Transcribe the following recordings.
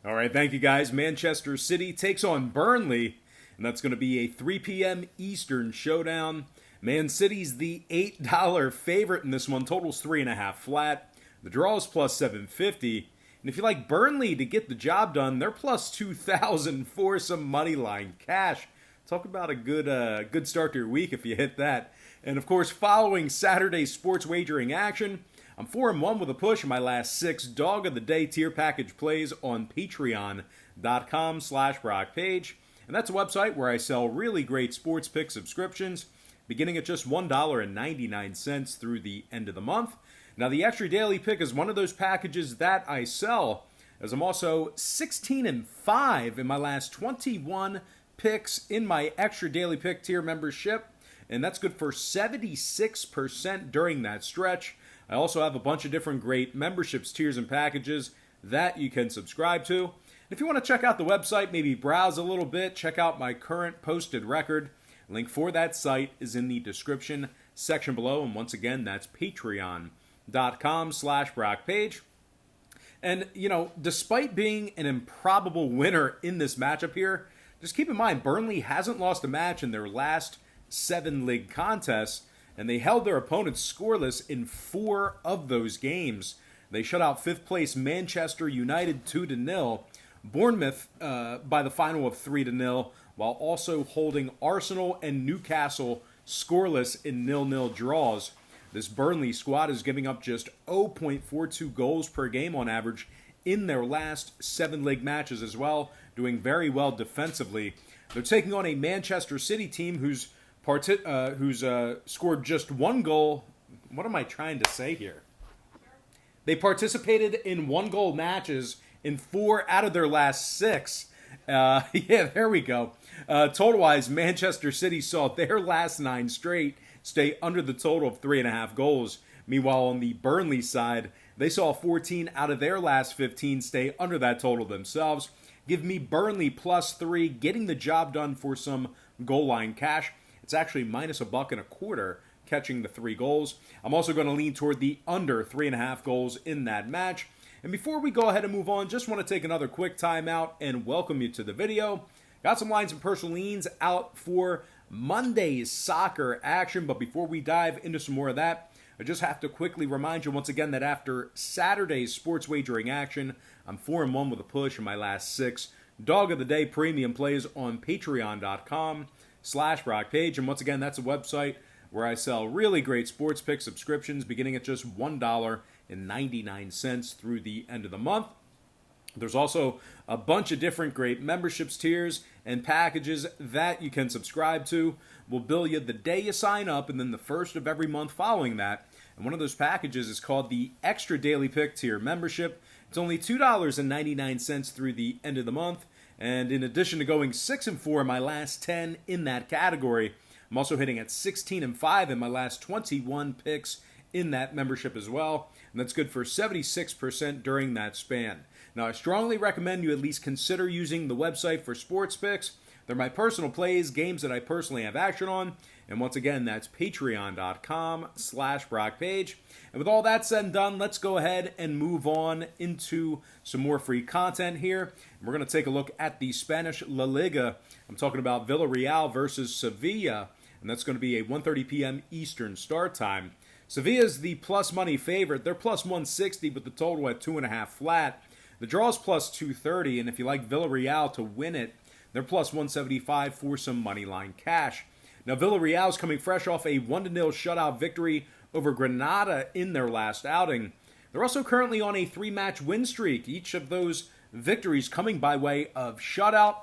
All right, thank you guys. Manchester City takes on Burnley, and that's going to be a 3 p.m. Eastern showdown. Man City's the $8 favorite in this one. Total's 3.5 flat. The draw is plus 750. And if you like Burnley to get the job done, they're plus 2,000 for some money line cash. Talk about a good start to your week if you hit that. And of course, following Saturday's sports wagering action, I'm 4-1 with a push in my last 6 Dog of the Day tier package plays on patreon.com/BrockPage. And that's a website where I sell really great sports pick subscriptions, beginning at just $1.99 through the end of the month. Now, the Extra Daily Pick is one of those packages that I sell, as I'm also 16-5 in my last 21 picks in my Extra Daily Pick tier membership, and that's good for 76% during that stretch. I also have a bunch of different great memberships, tiers, and packages that you can subscribe to. If you want to check out the website, maybe browse a little bit, check out my current posted record. Link for that site is in the description section below. And once again, that's patreon.com/BrockPage. And, despite being an improbable winner in this matchup here, just keep in mind, Burnley hasn't lost a match in their last 7 league contests, and they held their opponents scoreless in 4 of those games. They shut out 5th place Manchester United 2-0, Bournemouth by the final of 3-0, while also holding Arsenal and Newcastle scoreless in 0-0 draws. This Burnley squad is giving up just 0.42 goals per game on average in their last 7 league matches as well, doing very well defensively. They're taking on a Manchester City team who's scored just 1 goal. What am I trying to say here? They participated in 1-goal matches in 4 out of their last 6. Yeah, there we go. Total-wise, Manchester City saw their last 9 straight stay under the total of 3.5 goals. Meanwhile, on the Burnley side, they saw 14 out of their last 15 stay under that total themselves. Give me Burnley plus 3, getting the job done for some goal line cash. It's actually minus $1.25, catching the 3 goals. I'm also going to lean toward the under 3.5 goals in that match. And before we go ahead and move on, just want to take another quick timeout and welcome you to the video. Got some lines and personal leans out for Monday's soccer action, but before we dive into some more of that, I just have to quickly remind you once again that after Saturday's sports wagering action, I'm 4-1 with a push in my last 6 Dog of the Day premium plays on patreon.com/BrockPage. And once again, that's a website where I sell really great sports pick subscriptions beginning at just $1.99 through the end of the month. There's also a bunch of different great memberships, tiers, and packages that you can subscribe to. We'll bill you the day you sign up and then the first of every month following that. And one of those packages is called the Extra Daily Pick tier membership. It's only $2.99 through the end of the month. And in addition to going 6-4 in my last 10 in that category, I'm also hitting at 16-5 in my last 21 picks in that membership as well. And that's good for 76% during that span. Now, I strongly recommend you at least consider using the website for sports picks. They're my personal plays, games that I personally have action on. And once again, that's patreon.com/BrockPage. And with all that said and done, let's go ahead and move on into some more free content here. And we're going to take a look at the Spanish La Liga. I'm talking about Villarreal versus Sevilla. And that's going to be a 1:30 p.m. Eastern start time. Sevilla is the plus money favorite. They're plus 160 with the total at 2.5 flat. The draw is plus 230, and if you like Villarreal to win it, they're plus 175 for some money line cash. Now, Villarreal is coming fresh off a 1-0 shutout victory over Granada in their last outing. They're also currently on a 3-match win streak, each of those victories coming by way of shutout.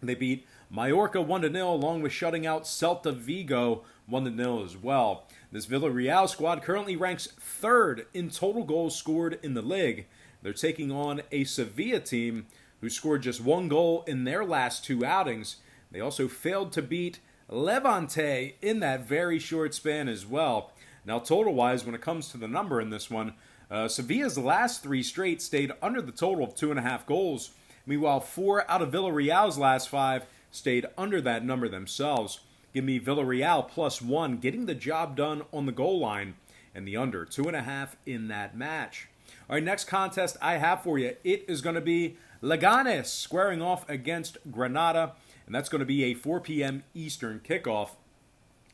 They beat Mallorca 1-0, along with shutting out Celta Vigo 1-0 as well. This Villarreal squad currently ranks 3rd in total goals scored in the league. They're taking on a Sevilla team who scored just 1 goal in their last 2 outings. They also failed to beat Levante in that very short span as well. Now, total-wise, when it comes to the number in this one, Sevilla's last 3 straight stayed under the total of 2.5 goals. Meanwhile, 4 out of Villarreal's last 5 stayed under that number themselves. Give me Villarreal plus 1, getting the job done on the goal line, and the under 2.5 in that match. All right, next contest I have for you, it is going to be Leganes squaring off against Granada, and that's going to be a 4 p.m. Eastern kickoff.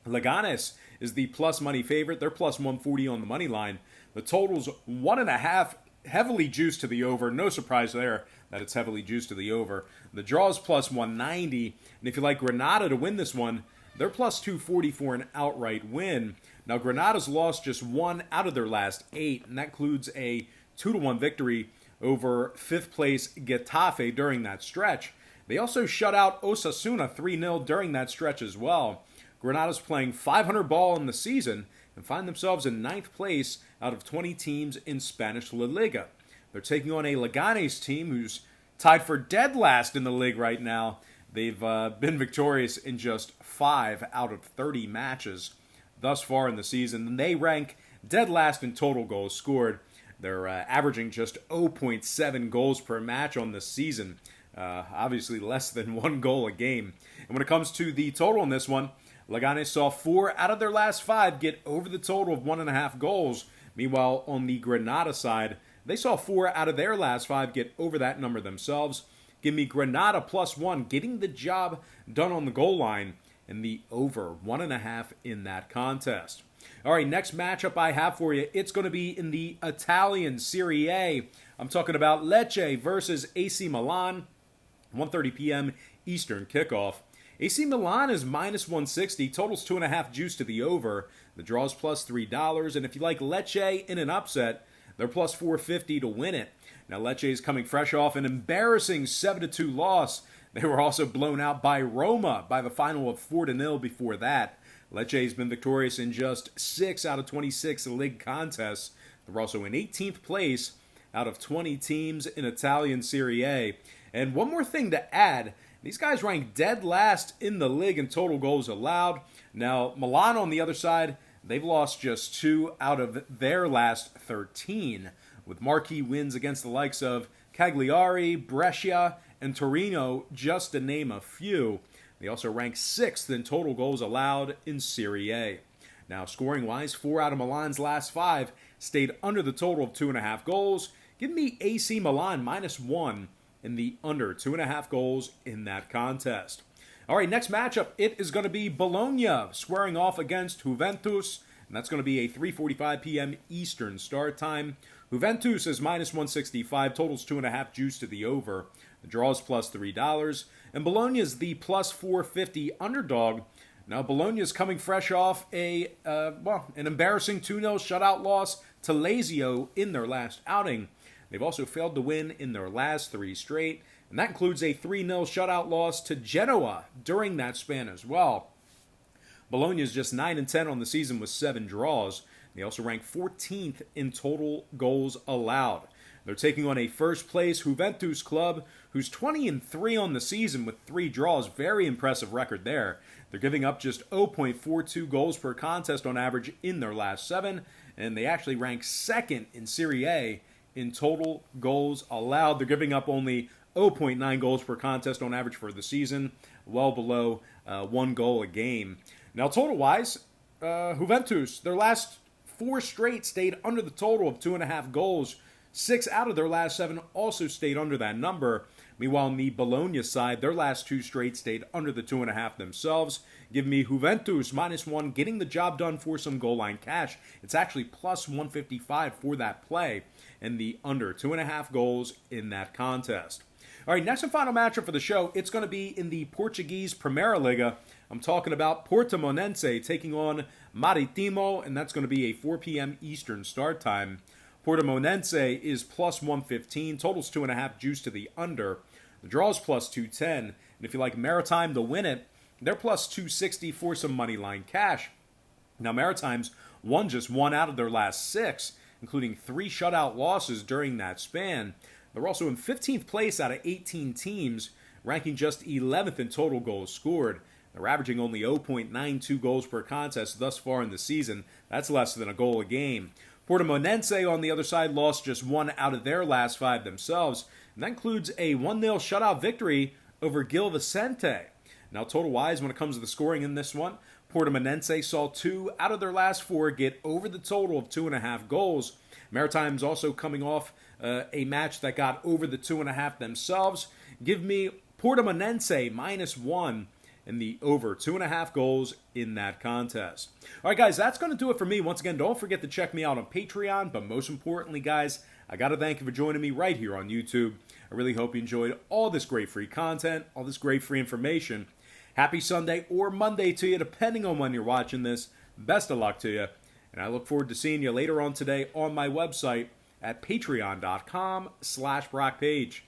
Leganes is the plus money favorite. They're plus 140 on the money line. The total's 1.5, heavily juiced to the over. No surprise there that it's heavily juiced to the over. The draw is plus 190, and if you like Granada to win this one, they're plus 240 for an outright win. Now, Granada's lost just 1 out of their last 8, and that includes a 2-1 victory over 5th place Getafe during that stretch. They also shut out Osasuna 3-0 during that stretch as well. Granada's playing 500 ball in the season and find themselves in 9th place out of 20 teams in Spanish La Liga. They're taking on a Leganes team who's tied for dead last in the league right now. They've been victorious in just 5 out of 30 matches thus far in the season, and they rank dead last in total goals scored. They're averaging just 0.7 goals per match on the season, obviously less than 1 goal a game. And when it comes to the total in this one, Leganes saw 4 out of their last 5 get over the total of 1.5 goals. Meanwhile, on the Granada side, they saw 4 out of their last 5 get over that number themselves. Give me Granada plus 1, getting the job done on the goal line, and the over 1.5 in that contest. All right, next matchup I have for you, it's going to be in the Italian Serie A. I'm talking about Lecce versus AC Milan, 1:30 p.m. Eastern kickoff. AC Milan is minus 160, totals 2.5 juice to the over. The draw's plus $3, and if you like Lecce in an upset, they're plus 450 to win it. Now Lecce is coming fresh off an embarrassing 7-2 loss. They were also blown out by Roma by the final of 4-0 before that. Lecce has been victorious in just 6 out of 26 league contests. They're also in 18th place out of 20 teams in Italian Serie A. And one more thing to add, these guys rank dead last in the league in total goals allowed. Now, Milan on the other side, they've lost just 2 out of their last 13, with marquee wins against the likes of Cagliari, Brescia, and Torino, just to name a few. They also rank 6th in total goals allowed in Serie A. Now, scoring-wise, 4 out of Milan's last 5 stayed under the total of 2.5 goals. Give me AC Milan minus 1 in the under 2.5 goals in that contest. All right, next matchup, it is going to be Bologna squaring off against Juventus, and that's going to be a 3:45 p.m. Eastern start time. Juventus is minus 165, totals 2.5 juice to the over. The draw is plus $3, and Bologna is the plus 450 underdog. Now, Bologna is coming fresh off an embarrassing 2-0 shutout loss to Lazio in their last outing. They've also failed to win in their last 3 straight, and that includes a 3-0 shutout loss to Genoa during that span as well. Bologna is just 9-10 on the season with 7 draws. They also rank 14th in total goals allowed. They're taking on a first-place Juventus club who's 20-3 on the season with 3 draws. Very impressive record there. They're giving up just 0.42 goals per contest on average in their last 7, and they actually rank 2nd in Serie A in total goals allowed. They're giving up only 0.9 goals per contest on average for the season, well below 1 goal a game. Now, total-wise, Juventus, their last 4 straight stayed under the total of 2.5 goals. 6 out of their last 7 also stayed under that number. Meanwhile, on the Bologna side, their last 2 straight stayed under the 2.5 themselves. Give me Juventus minus 1, getting the job done for some goal line cash. It's actually plus 155 for that play, and the under 2.5 goals in that contest. All right, next and final matchup for the show, it's going to be in the Portuguese Primeira Liga. I'm talking about Portimonense taking on Maritimo, and that's going to be a 4 p.m. Eastern start time. Portimonense is plus 115, totals 2.5 juice to the under. The draw is plus 210, and if you like Maritime to win it, they're plus 260 for some money line cash. Now, Maritime's won just 1 out of their last 6, including 3 shutout losses during that span. They're also in 15th place out of 18 teams, ranking just 11th in total goals scored. They're averaging only 0.92 goals per contest thus far in the season. That's less than a goal a game. Portimonense, on the other side, lost just 1 out of their last 5 themselves, and that includes a 1-0 shutout victory over Gil Vicente. Now, total-wise, when it comes to the scoring in this one, Portimonense saw 2 out of their last 4 get over the total of 2.5 goals. Maritime's also coming off a match that got over the 2.5 themselves. Give me Portimonense -1 in the over 2.5 goals in that contest. All right, guys, that's going to do it for me. Once again, don't forget to check me out on Patreon. But most importantly, guys, I got to thank you for joining me right here on YouTube. I really hope you enjoyed all this great free content, all this great free information. Happy Sunday or Monday to you, depending on when you're watching this. Best of luck to you. And I look forward to seeing you later on today on my website at patreon.com/BrockPage.